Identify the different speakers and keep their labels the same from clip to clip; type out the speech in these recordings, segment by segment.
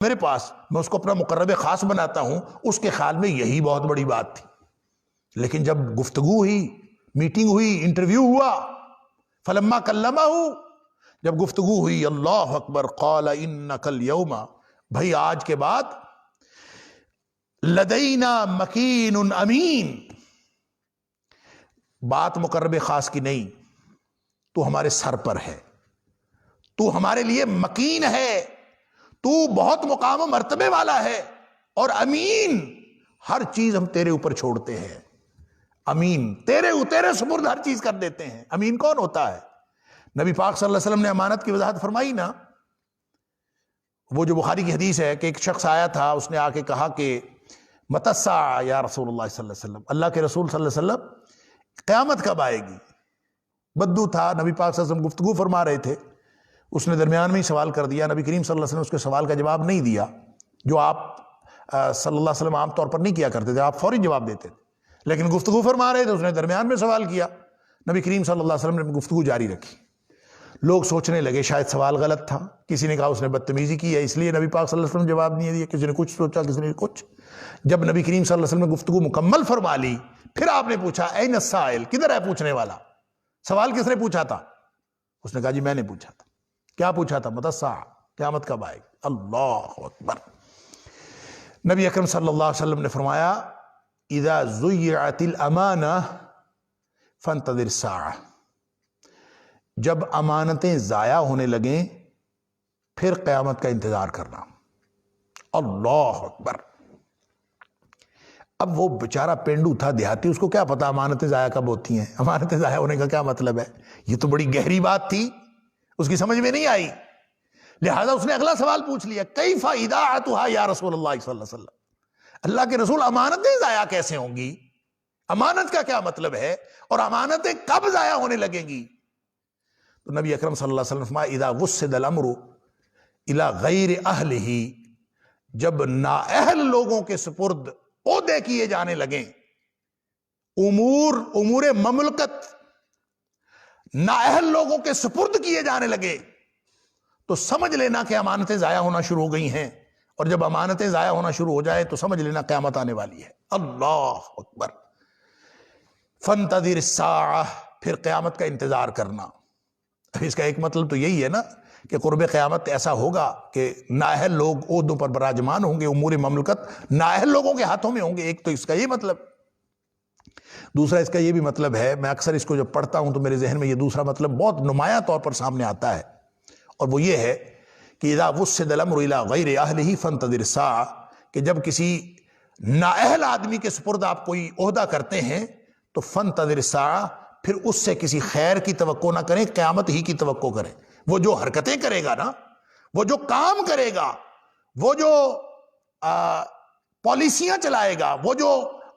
Speaker 1: میرے پاس، میں اس کو اپنا مقرب خاص بناتا ہوں، اس کے خیال میں یہی بہت بڑی بات تھی۔ لیکن جب گفتگو ہوئی، میٹنگ ہوئی، انٹرویو ہوا، فلما کلمہ، جب گفتگو ہوئی، اللہ اکبر، قال انک الیوم، بھائی آج کے بعد لدینا مکین امین، بات مقرب خاص کی نہیں، تو ہمارے سر پر ہے، تو ہمارے لیے مکین ہے، تو بہت مقام و مرتبے والا ہے، اور امین، ہر چیز ہم تیرے اوپر چھوڑتے ہیں، امین، تیرے سپرد ہر چیز کر دیتے ہیں۔ امین کون ہوتا ہے؟ نبی پاک صلی اللہ علیہ وسلم نے امانت کی وضاحت فرمائی نا، وہ جو بخاری کی حدیث ہے کہ ایک شخص آیا تھا، اس نے آ کے کہا کہ متی الساعہ یا رسول اللہ صلی اللہ علیہ وسلم، اللہ کے رسول صلی اللہ علیہ وسلم قیامت کب آئے گی؟ بدو تھا، نبی پاک صلی اللہ علیہ وسلم گفتگو فرما رہے تھے، اس نے درمیان میں ہی سوال کر دیا، نبی کریم صلی اللہ علیہ وسلم نے اس کے سوال کا جواب نہیں دیا، جو آپ صلی اللہ علیہ وسلم عام طور پر نہیں کیا کرتے تھے، آپ فوری جواب دیتے تھے، لیکن گفتگو فرما رہے تھے، اس نے درمیان میں سوال کیا، نبی کریم صلی اللہ علیہ وسلم نے گفتگو جاری رکھی۔ لوگ سوچنے لگے شاید سوال غلط تھا، کسی نے کہا اس نے بدتمیزی کی ہے اس لیے نبی پاک صلی اللہ علیہ وسلم جواب نہیں دیا، کسی نے کچھ سوچا، کسی نے کچھ۔ جب نبی کریم صلی اللہ علیہ وسلم نے گفتگو مکمل فرما لی، پھر آپ نے پوچھا این السائل، کدھر ہے پوچھنے والا؟ سوال کس نے پوچھا تھا؟ اس نے کہا جی میں نے پوچھا تھا۔ کیا پوچھا تھا؟ متی الساعہ، قیامت کب آئے گی؟ اللہ اکبر۔ نبی اکرم صلی اللہ علیہ وسلم نے فرمایا اذا ضیعت الامانہ فانتظر الساعہ، جب امانتیں ضائع ہونے لگیں پھر قیامت کا انتظار کرنا۔ اللہ اکبر۔ اب وہ بیچارہ پینڈو تھا، دیہاتی، اس کو کیا پتا امانتیں ضائع کب ہوتی ہیں، امانتیں ضائع ہونے کا کیا مطلب ہے؟ یہ تو بڑی گہری بات تھی، اس کی سمجھ میں نہیں آئی، لہذا اس نے اگلا سوال پوچھ لیا کیف اضاعتها یا رسول اللہ صلی اللہ علیہ وسلم، اللہ کے رسول امانتیں ضائع کیسے ہوں گی؟ امانت کا کیا مطلب ہے، اور امانتیں کب ضائع ہونے لگیں گی؟ تو نبی اکرم صلی اللہ علیہ وسلم فرمایا اذا وسد الامر الی غیر اہلہ، جب نااہل لوگوں کے سپرد عہدے کیے جانے لگیں، امور مملکت نااہل لوگوں کے سپرد کیے جانے لگے، تو سمجھ لینا کہ امانتیں ضائع ہونا شروع ہو گئی ہیں، اور جب امانتیں ضائع ہونا شروع ہو جائے تو سمجھ لینا قیامت آنے والی ہے۔ اللہ اکبر۔ فانتظر الساعہ، پھر قیامت کا انتظار کرنا۔ اس کا ایک مطلب تو یہی ہے نا کہ قرب قیامت ایسا ہوگا کہ نااہل لوگ عہدوں پر براجمان ہوں گے، امور مملکت نااہل لوگوں کے ہاتھوں میں ہوں گے، ایک تو اس کا یہ مطلب۔ دوسرا اس کا یہ بھی مطلب ہے، میں اکثر اس کو جب پڑھتا ہوں تو میرے ذہن میں یہ دوسرا مطلب بہت نمایاں طور پر سامنے آتا ہے، اور وہ یہ ہے کہ اذا وسد الامر الی غیر اہلہ فانتظر الساعہ، کہ جب کسی نااہل آدمی کے سپرد آپ کوئی عہدہ کرتے ہیں تو فانتظر الساعہ، پھر اس سے کسی خیر کی توقع نہ کریں، قیامت ہی کی توقع کریں۔ وہ جو حرکتیں کرے گا نا، وہ جو کام کرے گا، وہ جو پالیسیاں چلائے گا، وہ جو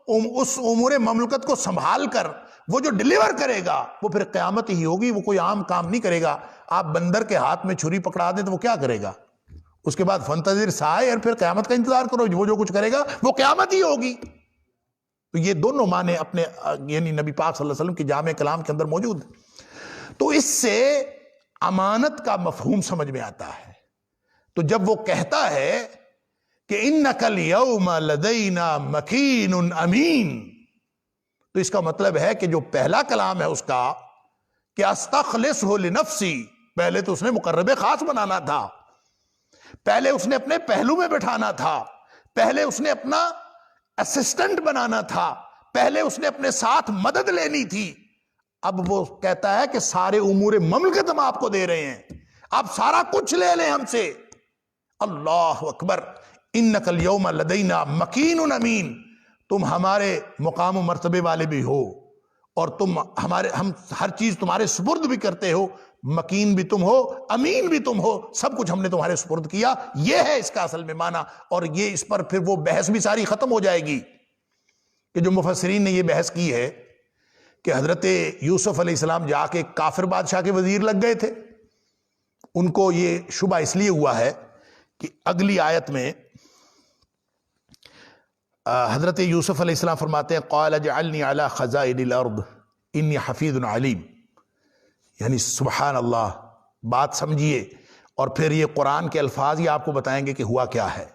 Speaker 1: اس امور مملکت کو سنبھال کر وہ جو ڈیلیور کرے گا، وہ پھر قیامت ہی ہوگی، وہ کوئی عام کام نہیں کرے گا۔ آپ بندر کے ہاتھ میں چھری پکڑا دیں تو وہ کیا کرے گا؟ اس کے بعد فانتظر الساعہ، اور پھر قیامت کا انتظار کرو، وہ جو کچھ کرے گا وہ قیامت ہی ہوگی۔ تو یہ دونوں معنی اپنے یعنی نبی پاک صلی اللہ علیہ وسلم کی جامع کلام کے اندر موجود ہیں۔ تو اس سے امانت کا مفہوم سمجھ میں آتا ہے۔ تو جب وہ کہتا ہے کہ انک الیوم لدینا مکین امین، تو اس کا مطلب ہے کہ جو پہلا کلام ہے اس کا کہ استخلصہ لنفسی، پہلے تو اس نے مقرب خاص بنانا تھا، پہلے اس نے اپنے پہلو میں بٹھانا تھا، پہلے اس نے اپنا اسسٹنٹ بنانا تھا، پہلے اس نے اپنے ساتھ مدد لینی تھی۔ اب وہ کہتا ہے کہ سارے امور مملکت ہم آپ کو دے رہے ہیں، آپ سارا کچھ لے لیں ہم سے۔ اللہ اکبر۔ انک الیوم لدینا مکین امین، تم ہمارے مقام و مرتبے والے بھی ہو، اور ہم ہر چیز تمہارے سپرد بھی کرتے ہو، مکین بھی تم ہو، امین بھی تم ہو، سب کچھ ہم نے تمہارے سپرد کیا۔ یہ ہے اس کا اصل میں معنی، اور یہ اس پر پھر وہ بحث بھی ساری ختم ہو جائے گی کہ جو مفسرین نے یہ بحث کی ہے کہ حضرت یوسف علیہ السلام جا کے کافر بادشاہ کے وزیر لگ گئے تھے، ان کو یہ شبہ اس لیے ہوا ہے کہ اگلی آیت میں حضرت یوسف علیہ السلام فرماتے ہیں قال اجعلنی علی خزائن الارض انی حفیظ علیم، یعنی سبحان اللہ، بات سمجھیے، اور پھر یہ قرآن کے الفاظ ہی آپ کو بتائیں گے کہ ہوا کیا ہے.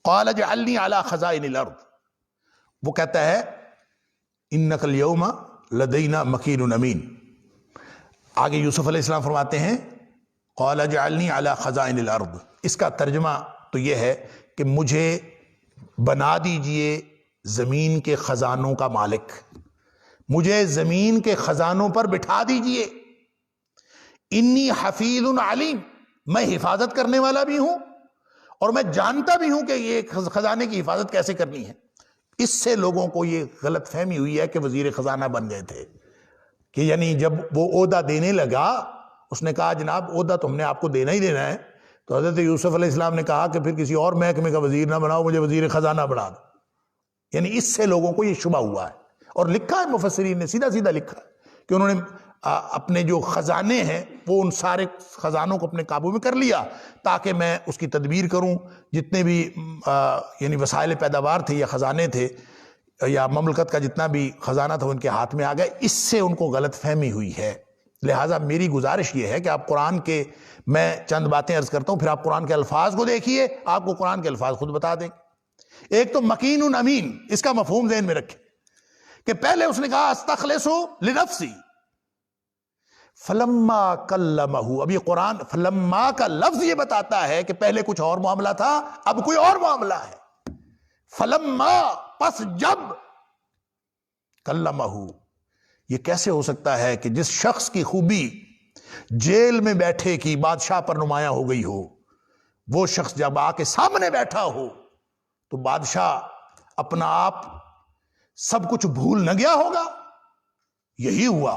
Speaker 1: قال اجعلنی علی خزائن الارض، وہ کہتا ہے انک الیوم لدینا مکین امین. آگے یوسف علیہ السلام فرماتے ہیں قال اجعلنی علی خزائن الارض، اس کا ترجمہ تو یہ ہے کہ مجھے بنا دیجئے زمین کے خزانوں کا مالک، مجھے زمین کے خزانوں پر بٹھا دیجئے. انی حفیظ علیم، میں حفاظت کرنے والا بھی ہوں اور میں جانتا بھی ہوں کہ یہ خزانے کی حفاظت کیسے کرنی ہے. اس سے لوگوں کو یہ غلط فہمی ہوئی ہے کہ وزیر خزانہ بن گئے تھے، کہ یعنی جب وہ عہدہ دینے لگا اس نے کہا جناب عہدہ تو ہم نے آپ کو دینا ہی دینا ہے. تو حضرت یوسف علیہ السلام نے کہا کہ پھر کسی اور محکمے کا وزیر نہ بناؤ، مجھے وزیر خزانہ بنا دو. یعنی اس سے لوگوں کو یہ شبہ ہوا ہے، اور لکھا ہے مفسرین نے سیدھا سیدھا لکھا ہے کہ انہوں نے اپنے جو خزانے ہیں وہ ان سارے خزانوں کو اپنے قابو میں کر لیا تاکہ میں اس کی تدبیر کروں. جتنے بھی یعنی وسائل پیداوار تھے یا خزانے تھے یا مملکت کا جتنا بھی خزانہ تھا ان کے ہاتھ میں آ گئے. اس سے ان کو غلط فہمی ہوئی ہے. لہٰذا میری گزارش یہ ہے کہ آپ قرآن کے، میں چند باتیں عرض کرتا ہوں پھر آپ قرآن کے الفاظ کو دیکھیے، آپ کو قرآن کے الفاظ خود بتا دیں. ایک تو مکین امین، اس کا مفہوم ذہن میں رکھیں کہ پہلے اس نے کہا استخلص لنفسی فلما کلمہ. اب یہ قرآن فلما کا لفظ یہ بتاتا ہے کہ پہلے کچھ اور معاملہ تھا، اب کوئی اور معاملہ ہے. فلما، پس جب، کلمہ، یہ کیسے ہو سکتا ہے کہ جس شخص کی خوبی جیل میں بیٹھے کی بادشاہ پر نمایاں ہو گئی ہو، وہ شخص جب آ کے سامنے بیٹھا ہو تو بادشاہ اپنا آپ سب کچھ بھول نہ گیا ہوگا. یہی ہوا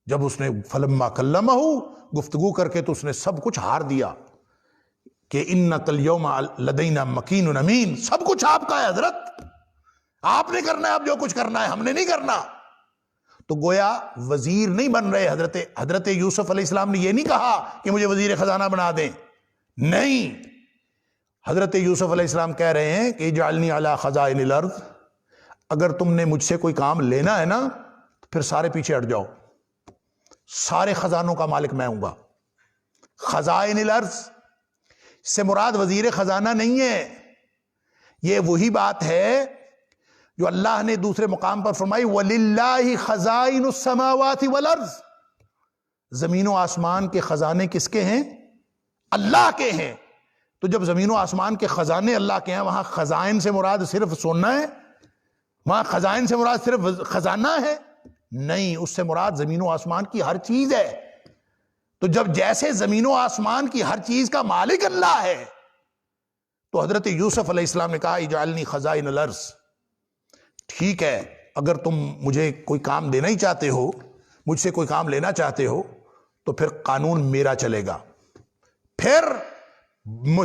Speaker 1: جب اس نے فلما کلمہ گفتگو کر کے تو اس نے سب کچھ ہار دیا کہ انک الیوم لدینا مکین امین. سب کچھ آپ کا ہے حضرت، آپ نے کرنا ہے، اب جو کچھ کرنا ہے ہم نے نہیں کرنا. تو گویا وزیر نہیں بن رہے حضرت یوسف علیہ السلام نے یہ نہیں کہا کہ مجھے وزیر خزانہ بنا دیں، نہیں. حضرت یوسف علیہ السلام کہہ رہے ہیں کہ اجعلنی علی خزائن الارض، اگر تم نے مجھ سے کوئی کام لینا ہے نا تو پھر سارے پیچھے ہٹ جاؤ، سارے خزانوں کا مالک میں ہوں گا. خزائن الارض سے مراد وزیر خزانہ نہیں ہے، یہ وہی بات ہے جو اللہ نے دوسرے مقام پر فرمائی وَلِلَّهِ خَزَائِنُ السَّمَاوَاتِ وَالْأَرْضِ. زمین و آسمان کے خزانے کس کے ہیں؟ اللہ کے ہیں. تو جب زمین و آسمان کے خزانے اللہ کے ہیں، وہاں خزائن سے مراد صرف سونا ہے؟ وہاں خزائن سے مراد صرف خزانہ ہے؟ نہیں، اس سے مراد زمین و آسمان کی ہر چیز ہے. تو جب جیسے زمین و آسمان کی ہر چیز کا مالک اللہ ہے تو حضرت یوسف علیہ السلام نے کہا اجعلنی خزائن الارض. ٹھیک ہے، اگر تم مجھے کوئی کام دینا ہی چاہتے ہو، مجھ سے کوئی کام لینا چاہتے ہو تو پھر قانون میرا چلے گا، پھر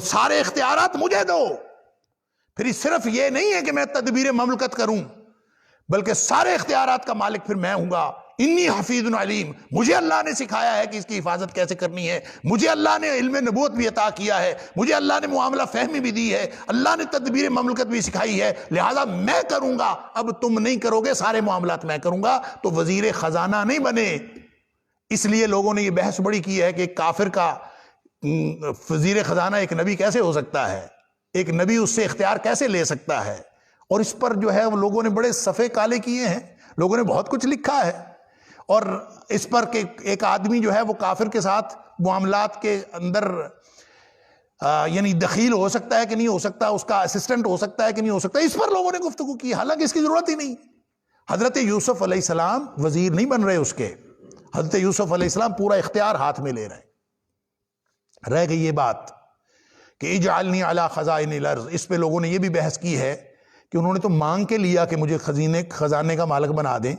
Speaker 1: سارے اختیارات مجھے دو. پھر صرف یہ نہیں ہے کہ میں تدبیر مملکت کروں، بلکہ سارے اختیارات کا مالک پھر میں ہوں گا. انی حفیظ علیم، مجھے اللہ نے سکھایا ہے کہ اس کی حفاظت کیسے کرنی ہے، مجھے اللہ نے علم نبوت بھی عطا کیا ہے، مجھے اللہ نے معاملہ فہمی بھی دی ہے، اللہ نے تدبیر مملکت بھی سکھائی ہے، لہٰذا میں کروں گا. اب تم نہیں کرو گے، سارے معاملات میں کروں گا. تو وزیر خزانہ نہیں بنے. اس لیے لوگوں نے یہ بحث بڑی کی ہے کہ ایک کافر کا وزیر خزانہ ایک نبی کیسے ہو سکتا ہے، ایک نبی اس سے اختیار کیسے لے سکتا ہے. اور اس پر جو ہے وہ لوگوں نے بڑے صفحے کالے کیے ہیں، لوگوں نے بہت کچھ لکھا ہے. اور اس پر کہ ایک آدمی جو ہے وہ کافر کے ساتھ معاملات کے اندر یعنی دخیل ہو سکتا ہے کہ نہیں ہو سکتا، اس کا اسسٹنٹ ہو سکتا ہے کہ نہیں ہو سکتا، اس پر لوگوں نے گفتگو کی، حالانکہ اس کی ضرورت ہی نہیں. حضرت یوسف علیہ السلام وزیر نہیں بن رہے اس کے، حضرت یوسف علیہ السلام پورا اختیار ہاتھ میں لے رہے. رہ گئی یہ بات کہ اجعلنی علی خزائن الارض. اس پہ لوگوں نے یہ بھی بحث کی ہے کہ انہوں نے تو مانگ کے لیا کہ مجھے خزانے کا مالک بنا دیں،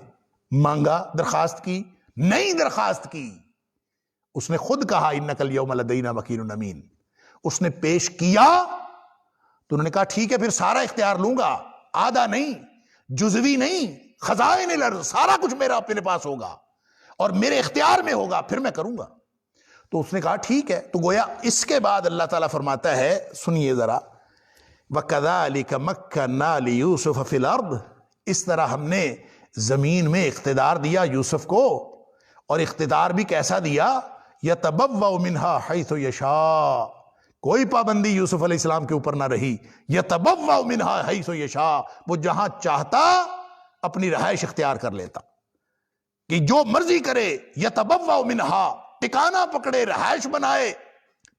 Speaker 1: مانگا، درخواست کی، نہیں درخواست کی، اس نے خود کہا انک الیوم لدینا مکین امین. اس نے پیش کیا تو انہوں نے کہا ٹھیک ہے پھر سارا اختیار لوں گا، آدھا نہیں، جزوی نہیں، خزائن الارض سارا کچھ میرا اپنے پاس ہوگا اور میرے اختیار میں ہوگا، پھر میں کروں گا. تو اس نے کہا ٹھیک ہے. تو گویا اس کے بعد اللہ تعالیٰ فرماتا ہے، سنیے ذرا، وَكَذَلِكَ مَكَّنَّا لِيُوسُفَ فِي الْأَرْضِ. اس طرح ہم نے زمین میں اقتدار دیا یوسف کو اور اقتدار بھی کیسا دیا؟ یتبوأ منہا حیث یشاء، کوئی پابندی یوسف علیہ السلام کے اوپر نہ رہی. یتبوأ منہا حیث یشاء، وہ جہاں چاہتا اپنی رہائش اختیار کر لیتا، کہ جو مرضی کرے. یتبوأ منہا، ٹکانا پکڑے، رہائش بنائے،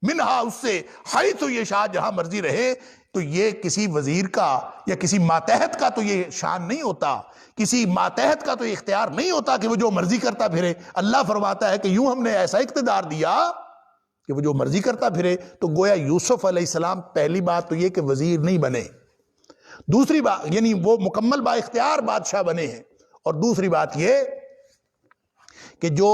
Speaker 1: منہا، اس سے، حیث یشاء، جہاں مرضی رہے. تو یہ کسی وزیر کا یا کسی ماتحت کا تو یہ شان نہیں ہوتا، کسی ماتحت کا تو یہ اختیار نہیں ہوتا کہ وہ جو مرضی کرتا پھرے. اللہ فرماتا ہے کہ یوں ہم نے ایسا اقتدار دیا کہ وہ جو مرضی کرتا پھرے. تو گویا یوسف علیہ السلام پہلی بات تو یہ کہ وزیر نہیں بنے، دوسری بات یعنی وہ مکمل با اختیار بادشاہ بنے ہیں، اور دوسری بات یہ کہ جو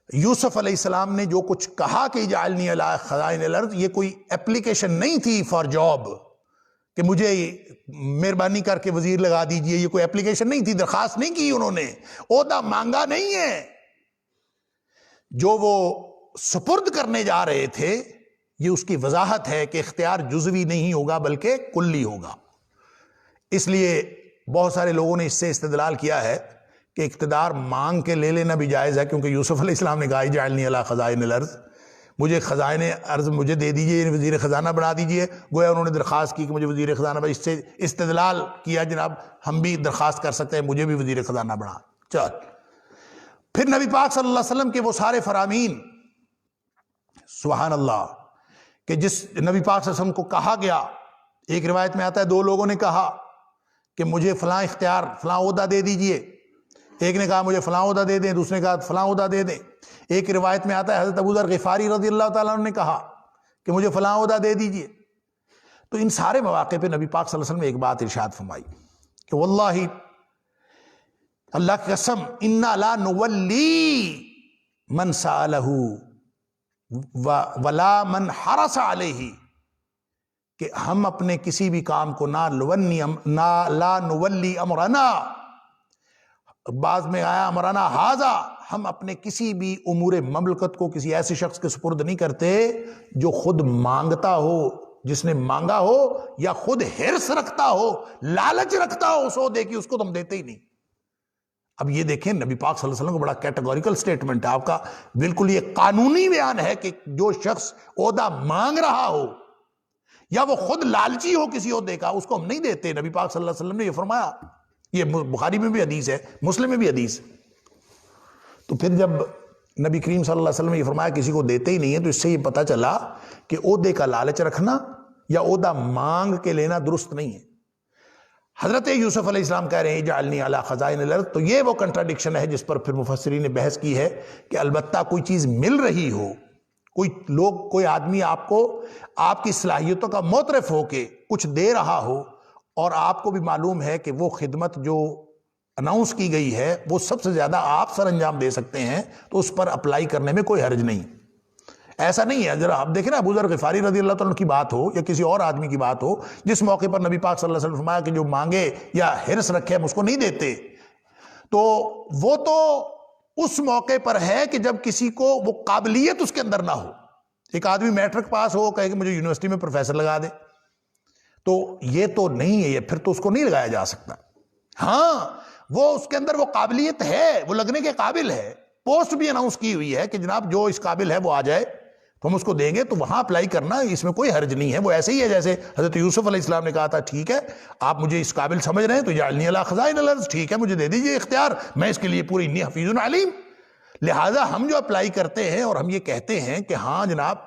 Speaker 1: یوسف علیہ السلام نے جو کچھ کہا کہ اجعلنی علی خزائن الارض، یہ کوئی اپلیکیشن نہیں تھی فار جاب کہ مجھے مہربانی کر کے وزیر لگا دیجئے، یہ کوئی اپلیکیشن نہیں تھی، درخواست نہیں کی انہوں نے، عہدہ مانگا نہیں ہے. جو وہ سپرد کرنے جا رہے تھے، یہ اس کی وضاحت ہے کہ اختیار جزوی نہیں ہوگا بلکہ کلی ہوگا. اس لیے بہت سارے لوگوں نے اس سے استدلال کیا ہے کہ اقتدار مانگ کے لے لینا بھی جائز ہے، کیونکہ یوسف علیہ السلام نے کہا اجعلنی علی خزائن الارض، مجھے خزائن ارض مجھے دے دیجئے، یعنی وزیر خزانہ بنا دیجئے. گویا انہوں نے درخواست کی کہ مجھے وزیر خزانہ بنا. اس سے استدلال کیا جناب ہم بھی درخواست کر سکتے ہیں مجھے بھی وزیر خزانہ بنا. چل پھر نبی پاک صلی اللہ علیہ وسلم کے وہ سارے فرامین، سبحان اللہ، کہ جس نبی پاک صلی اللہ علیہ وسلم کو کہا گیا، ایک روایت میں آتا ہے 2 لوگوں نے کہا کہ مجھے فلاں اختیار فلاں عہدہ دے دیجئے، ایک نے کہا مجھے فلاں عہدہ دے دیں، دوسرے نے کہا فلاں عہدہ دے دیں. ایک روایت میں آتا ہے حضرت ابو ذر غفاری رضی اللہ تعالیٰ عنہ نے کہا کہ مجھے فلاں عہدہ دے دیجئے. تو ان سارے مواقع پہ نبی پاک صلی اللہ علیہ وسلم نے ایک بات ارشاد فرمائی کہ واللہ، اللہ کی قسم، انا لا نولی من سالہ ولا من حرس علیہ، کہ ہم اپنے کسی بھی کام کو لا نولی امرنا، بعض میں آیا امرنا ہاذا، ہم اپنے کسی بھی امور مملکت کو کسی ایسے شخص کے سپرد نہیں کرتے جو خود مانگتا ہو، جس نے مانگا ہو، یا خود حرص رکھتا ہو، لالچ رکھتا ہو اس عہدے کی، اس کو تو ہم دیتے ہی نہیں. اب یہ دیکھیں نبی پاک صلی اللہ علیہ وسلم کو بڑا کیٹیگوریکل سٹیٹمنٹ ہے آپ کا، بالکل یہ قانونی بیان ہے کہ جو شخص عہدہ مانگ رہا ہو یا وہ خود لالچی ہو کسی عہدے کا، اس کو ہم نہیں دیتے. نبی پاک صلی اللہ علیہ وسلم نے یہ فرمایا. یہ بخاری میں بھی حدیث ہے، مسلم میں بھی حدیث. تو پھر جب نبی کریم صلی اللہ علیہ وسلم نے یہ فرمایا کسی کو دیتے ہی نہیں ہے، تو اس سے یہ پتہ چلا کہ عہدے کا لالچ رکھنا یا عہدہ مانگ کے لینا درست نہیں ہے. حضرت یوسف علیہ السلام کہہ رہے ہیں اجعلنی علی خزائن الارض، تو یہ وہ کنٹراڈکشن ہے جس پر پھر مفسرین نے بحث کی ہے کہ البتہ کوئی چیز مل رہی ہو، کوئی آدمی آپ کو آپ کی صلاحیتوں کا معترف ہو کے کچھ دے رہا ہو، اور آپ کو بھی معلوم ہے کہ وہ خدمت جو اناؤنس کی گئی ہے وہ سب سے زیادہ آپ سر انجام دے سکتے ہیں، تو اس پر اپلائی کرنے میں کوئی حرج نہیں. ایسا نہیں ہے. ذرا آپ دیکھیں نا، ابو ذر غفاری رضی اللہ تعالیٰ عنہ کی بات ہو یا کسی اور آدمی کی بات ہو جس موقع پر نبی پاک صلی اللہ علیہ وسلم نے فرمایا کہ جو مانگے یا حرص رکھے ہم اس کو نہیں دیتے، تو وہ تو اس موقع پر ہے کہ جب کسی کو وہ قابلیت اس کے اندر نہ ہو. ایک آدمی میٹرک پاس ہو، کہے کہ مجھے یونیورسٹی میں پروفیسر لگا دے، تو یہ تو نہیں ہے، یہ پھر تو اس کو نہیں لگایا جا سکتا. ہاں وہ اس کے اندر وہ قابلیت ہے، وہ لگنے کے قابل ہے، پوسٹ بھی اناؤنس کی ہوئی ہے کہ جناب جو اس قابل ہے وہ آ جائے تو ہم اس کو دیں گے، تو وہاں اپلائی کرنا اس میں کوئی حرج نہیں ہے. وہ ایسے ہی ہے جیسے حضرت یوسف علیہ السلام نے کہا تھا ٹھیک ہے آپ مجھے اس قابل سمجھ رہے ہیں تو اجعلنی علی خزائن الارض، ٹھیک ہے مجھے دے دیجئے اختیار، میں اس کے لیے پوری انی حفیظ علیم. لہٰذا ہم جو اپلائی کرتے ہیں اور ہم یہ کہتے ہیں کہ ہاں جناب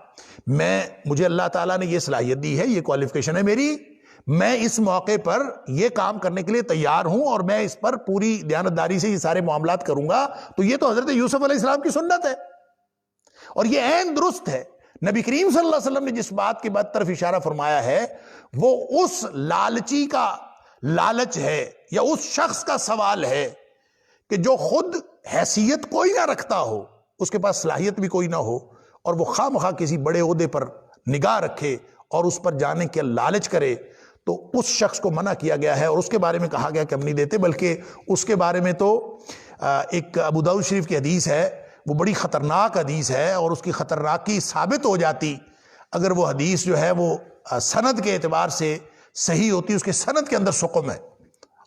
Speaker 1: مجھے اللہ تعالیٰ نے یہ صلاحیت دی ہے، یہ کوالیفیکیشن ہے میری، میں اس موقع پر یہ کام کرنے کے لیے تیار ہوں اور میں اس پر پوری دیانتداری سے یہ سارے معاملات کروں گا، تو یہ تو حضرت یوسف علیہ السلام کی سنت ہے اور یہ عین درست ہے. نبی کریم صلی اللہ علیہ وسلم نے جس بات کی طرف اشارہ فرمایا ہے وہ اس لالچی کا لالچ ہے یا اس شخص کا سوال ہے کہ جو خود حیثیت کوئی نہ رکھتا ہو، اس کے پاس صلاحیت بھی کوئی نہ ہو، اور وہ خواہ مخواہ کسی بڑے عہدے پر نگاہ رکھے اور اس پر جانے کے لالچ کرے، تو اس شخص کو منع کیا گیا ہے. اور اس کے بارے میں کہا گیا کہ ہم نہیں دیتے، بلکہ اس کے بارے میں تو ایک ابو داؤد شریف کی حدیث ہے، وہ بڑی خطرناک حدیث ہے، اور اس کی خطرناکی ثابت ہو جاتی اگر وہ حدیث جو ہے وہ سند کے اعتبار سے صحیح ہوتی، اس کے سند کے اندر سقم ہے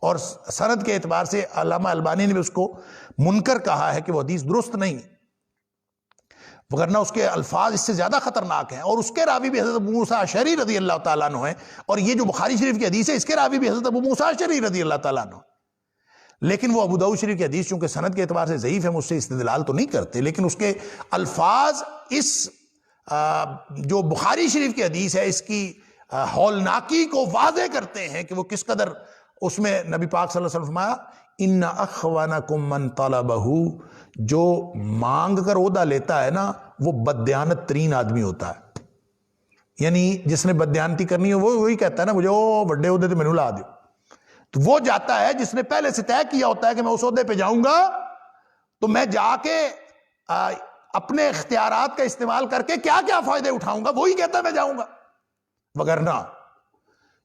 Speaker 1: اور سند کے اعتبار سے علامہ البانی نے بھی اس کو منکر کہا ہے کہ وہ حدیث درست نہیں، وگرنہ اس کے الفاظ اس سے زیادہ خطرناک ہیں، اور اس کے راوی بھی حضرت ابو موسیٰ اشعری رضی اللہ تعالیٰ عنہ ہیں، اور یہ جو بخاری شریف کی حدیث ہے اس کے راوی بھی حضرت ابو موسیٰ اشعری رضی اللہ تعالیٰ عنہ، لیکن وہ ابو داؤد شریف کی حدیث چونکہ سند کے اعتبار سے ضعیف ہے، مجھ سے استدلال تو نہیں کرتے، لیکن اس کے الفاظ اس جو بخاری شریف کی حدیث ہے اس کی ہولناکی کو واضح کرتے ہیں کہ وہ کس قدر اس میں نبی پاک صلی اللہ علیہ وسلم فرمایا ان اخوانکم من طلبہ، جو مانگ کر عہدہ لیتا ہے نا وہ بددیانت ترین آدمی ہوتا ہے، یعنی جس نے بددیانتی کرنی ہے وہ وہی کہتا ہے نا مجھے وہ بڑے عہدے تو میں لا دو، تو وہ جاتا ہے جس نے پہلے سے طے کیا ہوتا ہے کہ میں اس عہدے پہ جاؤں گا تو میں جا کے اپنے اختیارات کا استعمال کر کے کیا کیا فائدے اٹھاؤں گا، وہی کہتا ہے میں جاؤں گا، وگرنہ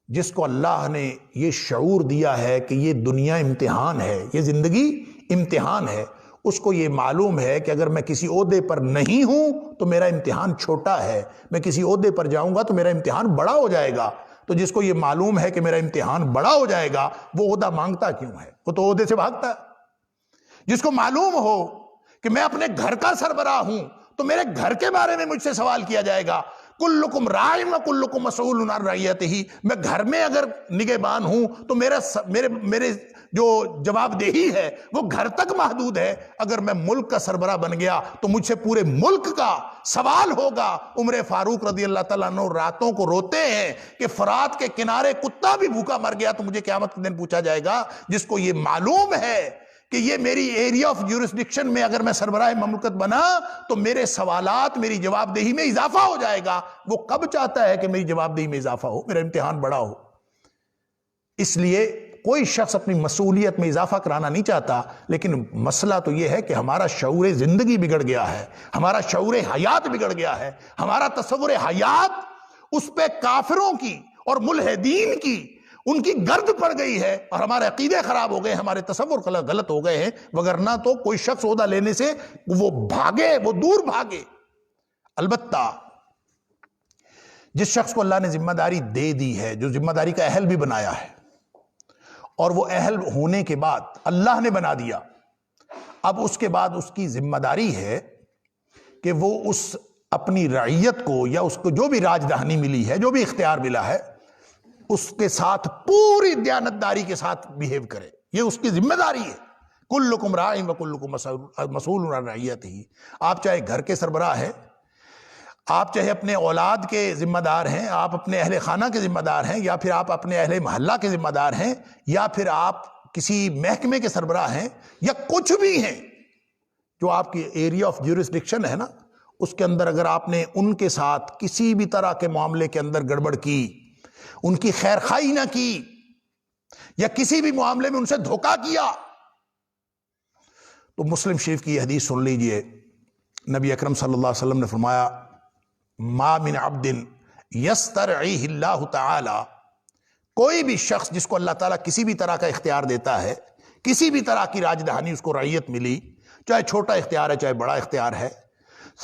Speaker 1: جس کو اللہ نے یہ شعور دیا ہے کہ یہ دنیا امتحان ہے، یہ زندگی امتحان ہے، اس کو یہ معلوم ہے کہ اگر میں کسی عہدے پر نہیں ہوں تو میرا امتحان چھوٹا ہے، میں کسی عہدے پر جاؤں گا تو میرا امتحان بڑا ہو جائے گا، تو جس کو یہ معلوم ہے کہ میرا امتحان بڑا ہو جائے گا وہ عہدہ مانگتا کیوں ہے، وہ تو عہدے سے بھاگتا ہے۔ جس کو معلوم ہو کہ میں اپنے گھر کا سربراہ ہوں تو میرے گھر کے بارے میں مجھ سے سوال کیا جائے گا، کلکم راع و کلکم مسئول عن رعیتہ، میں گھر میں اگر نگہبان ہوں تو میرے جو جواب دہی ہے وہ گھر تک محدود ہے، اگر میں ملک کا سربراہ بن گیا تو مجھ سے پورے ملک کا سوال ہوگا۔ عمر فاروق رضی اللہ تعالیٰ عنہ راتوں کو روتے ہیں کہ فرات کے کنارے کتا بھی بھوکا مر گیا تو مجھے قیامت کے دن پوچھا جائے گا۔ جس کو یہ معلوم ہے کہ یہ میری ایریا آف جورسڈکشن میں اگر میں سربراہ مملکت بنا تو میرے سوالات میری جواب دہی میں اضافہ ہو جائے گا، وہ کب چاہتا ہے کہ میری جواب دہی میں اضافہ ہو، میرا امتحان بڑا ہو۔ اس لیے کوئی شخص اپنی مسئولیت میں اضافہ کرانا نہیں چاہتا، لیکن مسئلہ تو یہ ہے کہ ہمارا شعور زندگی بگڑ گیا ہے، ہمارا شعور حیات بگڑ گیا ہے، ہمارا تصور حیات اس پہ کافروں کی اور ملحدین کی ان کی گرد پڑ گئی ہے، اور ہمارے عقیدے خراب ہو گئے، ہمارے تصور غلط ہو گئے ہیں، وگرنہ تو کوئی شخص عہدہ لینے سے وہ بھاگے، وہ دور بھاگے۔ البتہ جس شخص کو اللہ نے ذمہ داری دے دی ہے، جو ذمہ داری کا اہل بھی بنایا ہے، اور وہ اہل ہونے کے بعد اللہ نے بنا دیا، اب اس کے بعد اس کی ذمہ داری ہے کہ وہ اس اپنی رعیت کو یا اس کو جو بھی راج دہانی ملی ہے، جو بھی اختیار ملا ہے، اس کے ساتھ پوری دیانتداری کے ساتھ بیہیو کرے، یہ اس کی ذمہ داری ہے۔ کلکم راع و کلکم مسئول عن رعیتہ، آپ چاہے گھر کے سربراہ ہیں، آپ چاہے اپنے اولاد کے ذمہ دار ہیں، آپ اپنے اہل خانہ کے ذمہ دار ہیں، یا پھر آپ اپنے اہل محلہ کے ذمہ دار ہیں، یا پھر آپ کسی محکمے کے سربراہ ہیں، یا کچھ بھی ہیں، جو آپ کی ایریا آف جورسڈکشن ہے نا، اس کے اندر اگر آپ نے ان کے ساتھ کسی بھی طرح کے معاملے کے اندر گڑبڑ کی، ان کی خیر خواہی نہ کی، یا کسی بھی معاملے میں ان سے دھوکہ کیا، تو مسلم شریف کی یہ حدیث سن لیجئے، نبی اکرم صلی اللہ علیہ وسلم نے فرمایا ما من عبد یسترعیہ اللہ تعالی، کوئی بھی شخص جس کو اللہ تعالیٰ کسی بھی طرح کا اختیار دیتا ہے، کسی بھی طرح کی راج دہانی اس کو رعیت ملی، چاہے چھوٹا اختیار ہے چاہے بڑا اختیار ہے،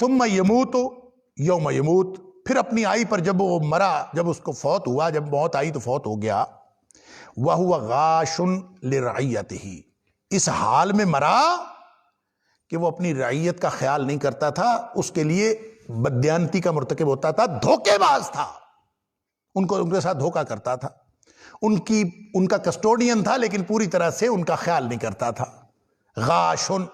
Speaker 1: ثم یموت یوم یموت، پھر اپنی آئی پر جب وہ مرا، جب اس کو فوت ہوا، جب موت آئی تو فوت ہو گیا، وَهُوَ غَاشٌ لِرَعِيَّتِهِ، اس حال میں مرا کہ وہ اپنی رعیت کا خیال نہیں کرتا تھا، اس کے لیے بددیانتی کا مرتکب ہوتا تھا، دھوکے باز تھا، ان کے ساتھ دھوکہ کرتا تھا، ان کا کسٹوڈین تھا لیکن پوری طرح سے ان کا خیال نہیں کرتا تھا۔ غاشن،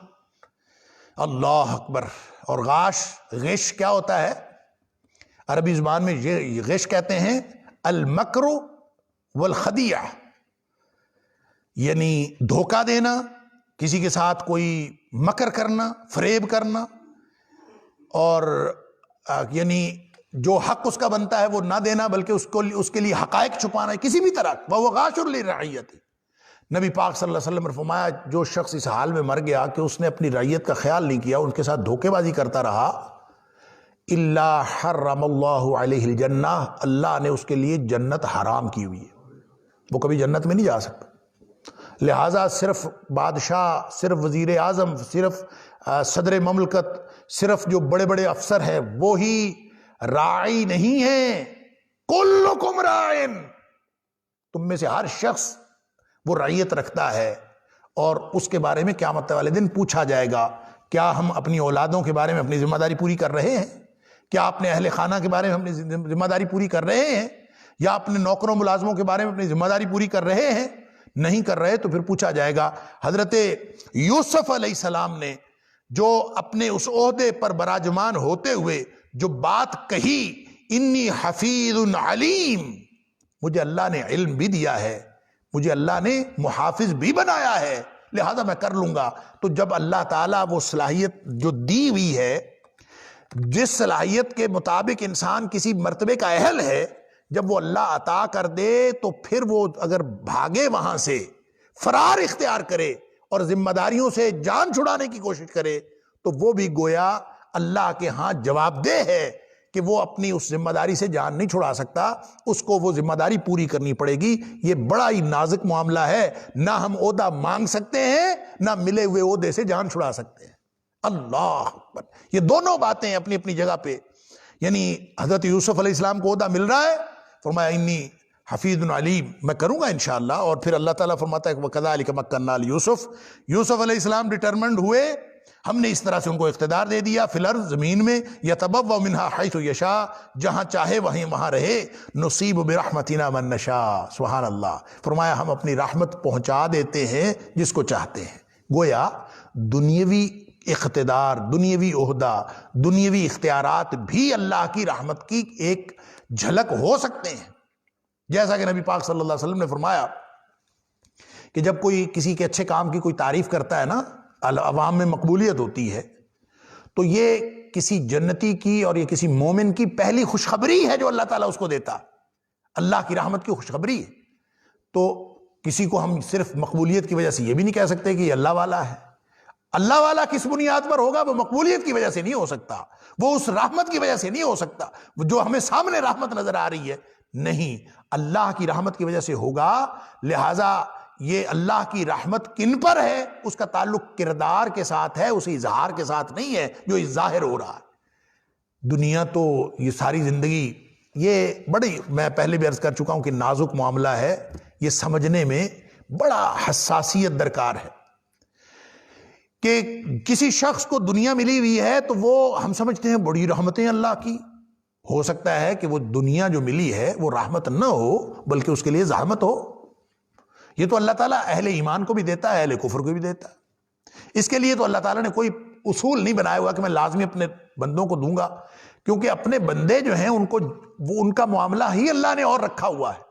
Speaker 1: اللہ اکبر۔ اور غش کیا ہوتا ہے؟ عربی زبان میں غش کہتے ہیں المکر والخدیعہ، یعنی دھوکہ دینا، کسی کے ساتھ کوئی مکر کرنا، فریب کرنا، اور یعنی جو حق اس کا بنتا ہے وہ نہ دینا، بلکہ اس کے لیے حقائق چھپانا، کسی بھی طرح۔ وَهُوَ غَاشٌ لِرَعِيَّتِهِ، نبی پاک صلی اللہ علیہ وسلم نے فرمایا جو شخص اس حال میں مر گیا کہ اس نے اپنی رعیت کا خیال نہیں کیا، ان کے ساتھ دھوکے بازی کرتا رہا، الا حرم اللہ علیہ الجنہ، اللہ نے اس کے لیے جنت حرام کی ہوئی ہے، وہ کبھی جنت میں نہیں جا سکتا۔ لہٰذا صرف بادشاہ، صرف وزیر اعظم، صرف صدر مملکت، صرف جو بڑے بڑے افسر ہیں وہی راعی نہیں ہیں، کلکم راعن، تم میں سے ہر شخص وہ رعیت رکھتا ہے، اور اس کے بارے میں قیامت والے دن پوچھا جائے گا کیا ہم اپنی اولادوں کے بارے میں اپنی ذمہ داری پوری کر رہے ہیں، کیا اپنے اہل خانہ کے بارے میں اپنی ذمہ داری پوری کر رہے ہیں، یا اپنے نوکروں ملازموں کے بارے میں اپنی ذمہ داری پوری کر رہے ہیں؟ نہیں کر رہے تو پھر پوچھا جائے گا۔ حضرت یوسف علیہ السلام نے جو اپنے اس عہدے پر براجمان ہوتے ہوئے جو بات کہی، انی حفیظ علیم، مجھے اللہ نے علم بھی دیا ہے، مجھے اللہ نے محافظ بھی بنایا ہے، لہذا میں کر لوں گا۔ تو جب اللہ تعالیٰ وہ صلاحیت جو دی ہوئی ہے، جس صلاحیت کے مطابق انسان کسی مرتبے کا اہل ہے، جب وہ اللہ عطا کر دے تو پھر وہ اگر بھاگے وہاں سے، فرار اختیار کرے اور ذمہ داریوں سے جان چھڑانے کی کوشش کرے، تو وہ بھی گویا اللہ کے ہاں جواب دہ ہے کہ وہ اپنی اس ذمہ داری سے جان نہیں چھڑا سکتا، اس کو وہ ذمہ داری پوری کرنی پڑے گی۔ یہ بڑا ہی نازک معاملہ ہے، نہ ہم عہدہ مانگ سکتے ہیں، نہ ملے ہوئے عہدے سے جان چھڑا سکتے ہیں۔ اللہ اکبر! یہ دونوں باتیں اپنی اپنی جگہ پہ، یعنی حضرت یوسف علیہ السلام کو عہدہ مل رہا ہے، فرمایا انی حفیظ علیم، میں کروں گا انشاءاللہ، اور پھر اللہ تعالیٰ فرماتا ہے وَكَذَلِكَ مَكَّنَّا لِيُوسُف، یوسف علیہ السلام ڈٹرمنڈ ہوئے، ہم نے اس طرح سے ان کو اقتدار دے دیا فی الارض، زمین میں، یتبوأ منہا حیث یشاء، جہاں چاہے وہاں رہے، نصیب برحمتنا من نشاء، سبحان اللہ، فرمایا ہم اپنی رحمت پہنچا دیتے ہیں جس کو چاہتے ہیں۔ گویا دنیاوی اقتدار، دنیاوی عہدہ، دنیاوی اختیارات بھی اللہ کی رحمت کی ایک جھلک ہو سکتے ہیں، جیسا کہ نبی پاک صلی اللہ علیہ وسلم نے فرمایا کہ جب کوئی کسی کے اچھے کام کی کوئی تعریف کرتا ہے نا، عوام میں مقبولیت ہوتی ہے، تو یہ کسی جنتی کی اور یہ کسی مومن کی پہلی خوشخبری ہے جو اللہ تعالیٰ اس کو دیتا، اللہ کی رحمت کی خوشخبری ہے۔ تو کسی کو ہم صرف مقبولیت کی وجہ سے یہ بھی نہیں کہہ سکتے کہ یہ اللہ والا ہے۔ اللہ والا کس بنیاد پر ہوگا؟ وہ مقبولیت کی وجہ سے نہیں ہو سکتا، وہ اس رحمت کی وجہ سے نہیں ہو سکتا جو ہمیں سامنے رحمت نظر آ رہی ہے، نہیں، اللہ کی رحمت کی وجہ سے ہوگا۔ لہٰذا یہ اللہ کی رحمت کن پر ہے؟ اس کا تعلق کردار کے ساتھ ہے، اس اظہار کے ساتھ نہیں ہے جو ظاہر ہو رہا ہے۔ دنیا تو یہ ساری زندگی، یہ بڑی، میں پہلے بھی عرض کر چکا ہوں کہ نازک معاملہ ہے، یہ سمجھنے میں بڑا حساسیت درکار ہے کہ کسی شخص کو دنیا ملی ہوئی ہے تو وہ ہم سمجھتے ہیں بڑی رحمتیں اللہ کی، ہو سکتا ہے کہ وہ دنیا جو ملی ہے وہ رحمت نہ ہو بلکہ اس کے لیے زحمت ہو۔ یہ تو اللہ تعالیٰ اہل ایمان کو بھی دیتا ہے، اہل کفر کو بھی دیتا ہے۔ اس کے لیے تو اللہ تعالیٰ نے کوئی اصول نہیں بنایا ہوا کہ میں لازمی اپنے بندوں کو دوں گا، کیونکہ اپنے بندے جو ہیں ان کو، وہ ان کا معاملہ ہی اللہ نے اور رکھا ہوا ہے۔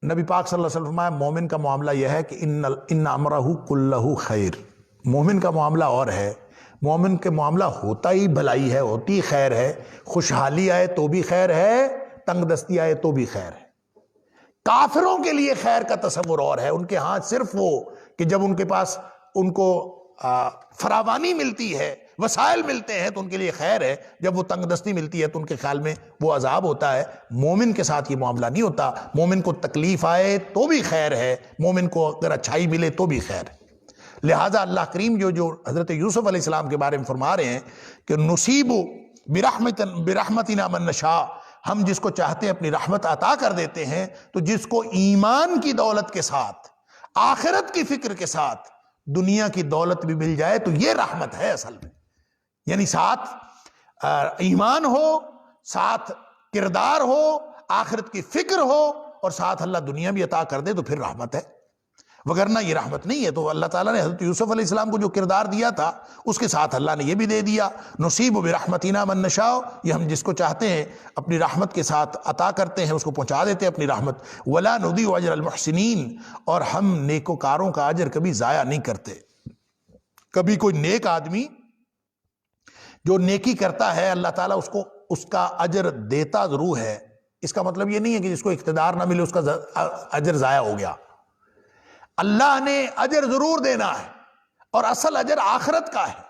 Speaker 1: نبی پاک صلی اللہ علیہ وسلم فرمایا مومن کا معاملہ یہ ہے کہ ان امرہ کلہ خیر، مومن کا معاملہ اور ہے، مومن کے معاملہ ہوتا ہی بھلائی ہے، ہوتی خیر ہے، خوشحالی آئے تو بھی خیر ہے، تنگ دستی آئے تو بھی خیر ہے۔ کافروں کے لیے خیر کا تصور اور ہے، ان کے ہاں صرف وہ کہ جب ان کے پاس ان کو فراوانی ملتی ہے، وسائل ملتے ہیں تو ان کے لیے خیر ہے، جب وہ تنگ دستی ملتی ہے تو ان کے خیال میں وہ عذاب ہوتا ہے۔ مومن کے ساتھ یہ معاملہ نہیں ہوتا، مومن کو تکلیف آئے تو بھی خیر ہے، مومن کو اگر اچھائی ملے تو بھی خیر ہے۔ لہٰذا اللہ کریم جو حضرت یوسف علیہ السلام کے بارے میں فرما رہے ہیں کہ نصیب برحمتنا من نشاء، ہم جس کو چاہتے ہیں اپنی رحمت عطا کر دیتے ہیں، تو جس کو ایمان کی دولت کے ساتھ، آخرت کی فکر کے ساتھ دنیا کی دولت بھی مل جائے تو یہ رحمت ہے اصل میں، یعنی ساتھ ایمان ہو، ساتھ کردار ہو، آخرت کی فکر ہو، اور ساتھ اللہ دنیا بھی عطا کر دے تو پھر رحمت ہے، وگرنہ یہ رحمت نہیں ہے۔ تو اللہ تعالیٰ نے حضرت یوسف علیہ السلام کو جو کردار دیا تھا اس کے ساتھ اللہ نے یہ بھی دے دیا، نصیب برحمتنا من نشاء، یہ ہم جس کو چاہتے ہیں اپنی رحمت کے ساتھ عطا کرتے ہیں، اس کو پہنچا دیتے ہیں اپنی رحمت۔ ولا نضيع اجر المحسنین، اور ہم نیکوکاروں کا اجر کبھی ضائع نہیں کرتے۔ کبھی کوئی نیک آدمی جو نیکی کرتا ہے اللہ تعالیٰ اس کو اس کا اجر دیتا ضرور ہے، اس کا مطلب یہ نہیں ہے کہ جس کو اقتدار نہ ملے اس کا اجر ضائع ہو گیا۔ اللہ نے اجر ضرور دینا ہے، اور اصل اجر آخرت کا ہے۔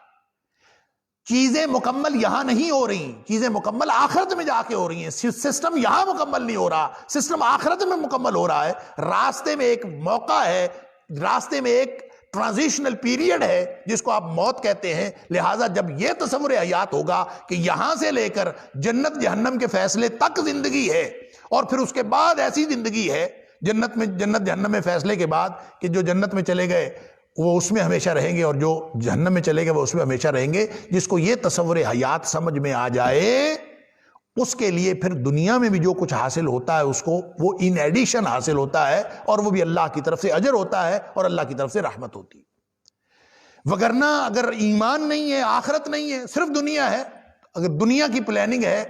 Speaker 1: چیزیں مکمل یہاں نہیں ہو رہی، چیزیں مکمل آخرت میں جا کے ہو رہی ہیں۔ سسٹم یہاں مکمل نہیں ہو رہا، سسٹم آخرت میں مکمل ہو رہا ہے۔ راستے میں ایک موقع ہے، راستے میں ایک ٹرانزیشنل پیریڈ ہے جس کو آپ موت کہتے ہیں۔ لہٰذا جب یہ تصور حیات ہوگا کہ یہاں سے لے کر جنت جہنم کے فیصلے تک زندگی ہے، اور پھر اس کے بعد ایسی زندگی ہے جنت جہنم میں فیصلے کے بعد کہ جو جنت میں چلے گئے وہ اس میں ہمیشہ رہیں گے اور جو جہنم میں چلے گئے وہ اس میں ہمیشہ رہیں گے. جس کو یہ تصور حیات سمجھ میں آ جائے اس کے لیے پھر دنیا میں بھی جو کچھ حاصل ہوتا ہے اس کو وہ ان ایڈیشن حاصل ہوتا ہے اور وہ بھی اللہ کی طرف سے اجر ہوتا ہے اور اللہ کی طرف سے رحمت ہوتی ہے. وگرنہ اگر ایمان نہیں ہے، آخرت نہیں ہے، صرف دنیا ہے، اگر دنیا کی پلاننگ ہے،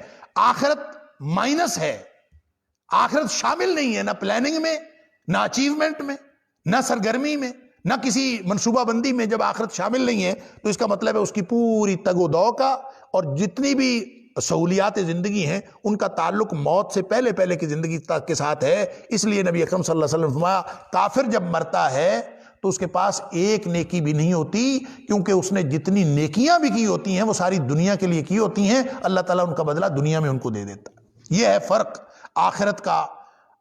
Speaker 1: آخرت مائنس ہے، آخرت شامل نہیں ہے نہ پلاننگ میں، نہ اچیومنٹ میں، نہ سرگرمی میں، نہ کسی منصوبہ بندی میں، جب آخرت شامل نہیں ہے تو اس کا مطلب ہے اس کی پوری تگ و دو کا اور جتنی بھی سہولیات زندگی ہیں ان کا تعلق موت سے پہلے کی زندگی کے ساتھ ہے. اس لیے نبی اکرم صلی اللہ علیہ وسلم فرمایا کافر جب مرتا ہے تو اس کے پاس ایک نیکی بھی نہیں ہوتی، کیونکہ اس نے جتنی نیکیاں بھی کی ہوتی ہیں وہ ساری دنیا کے لیے کی ہوتی ہیں، اللہ تعالیٰ ان کا بدلہ دنیا میں ان کو دے دیتا ہے. یہ ہے فرق آخرت کا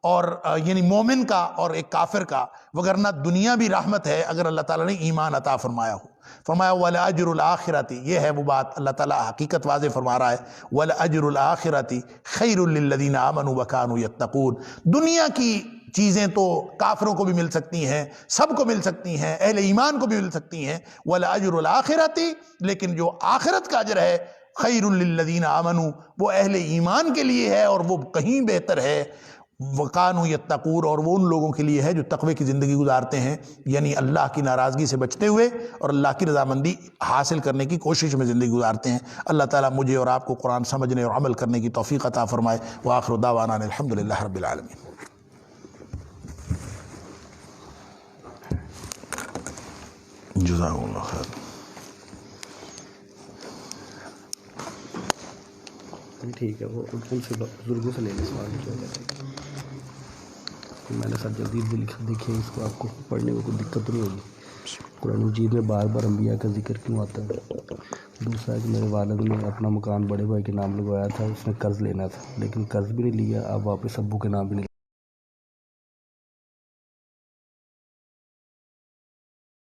Speaker 1: اور یعنی مومن کا اور ایک کافر کا. وگرنہ دنیا بھی رحمت ہے اگر اللہ تعالیٰ نے ایمان عطا فرمایا ہو. فرمایا وَلَأَجْرُ الْآخِرَةِ، یہ ہے وہ بات اللہ تعالیٰ حقیقت واضح فرما رہا ہے. وَلَأَجْرُ الْآخِرَةِ خَيْرٌ لِّلَّذِينَ آمَنُوا وَكَانُوا يَتَّقُونَ. دنیا کی چیزیں تو کافروں کو بھی مل سکتی ہیں، سب کو مل سکتی ہیں، اہل ایمان کو بھی مل سکتی ہیں. وَلَأَجْرُ الْآخِرَةِ، لیکن جو آخرت کا اجر ہے خیر للذین آمنوا، وہ اہل ایمان کے لیے ہے اور وہ کہیں بہتر ہے. وَقَانُوا يَتَّقُونَ، اور وہ ان لوگوں کے لیے ہے جو تقوی کی زندگی گزارتے ہیں، یعنی اللہ کی ناراضگی سے بچتے ہوئے اور اللہ کی رضامندی حاصل کرنے کی کوشش میں زندگی گزارتے ہیں. اللہ تعالیٰ مجھے اور آپ کو قرآن سمجھنے اور عمل کرنے کی توفیق عطا فرمائے. وآخر دعوانا الحمدللہ رب العالمین. جزاک اللہ خیر.
Speaker 2: ٹھیک ہے، وہ ان سے بزرگوں سے لے لیں سوال جو ہے. میں نے سب جلدی لکھ دیکھے، اس کو آپ کو پڑھنے میں کوئی دقت نہیں ہوگی. قرآن مجید میں بار بار انبیاء کا ذکر کیوں آتا ہے؟ دوسرا ہے کہ میرے والد نے اپنا مکان بڑے بھائی کے نام لگوایا تھا، اس نے قرض لینا تھا لیکن قرض بھی نہیں لیا، اب واپس ابو کے نام بھی نہیں